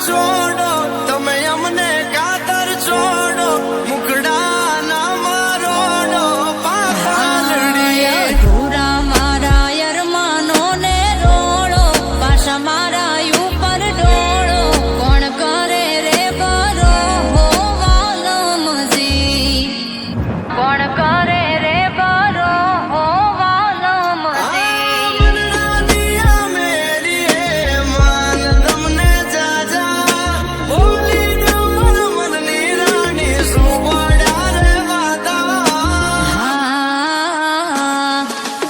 છોડો તમે અમને કાતર છોડો મુકડા ના મરોડો પાતાલડી પૂરા મારા યરમાનો ને રોડો પાછા મારા ઉપર ડોળો કોણ કરે રે બરો હો વાલમજી કોણ કરે રે બરો હો વાલમજી દિયા મેરી માન તમને જાજા બોલી દો મનની રાણી શું પડ્યા રે વાદા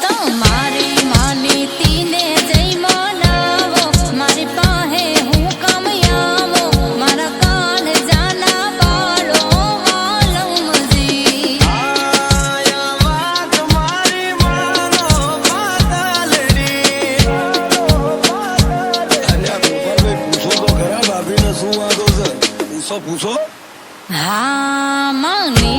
તમારી માનીતીને જય મનાવો મારી પાસે હું કામયાવો મારા કાન જાના બાળો વાલમજી આયા વાત મારી માનો પાતાલડી પૂછો તો ખરા ભાભીને શું વાંધો છે પૂછો હા માની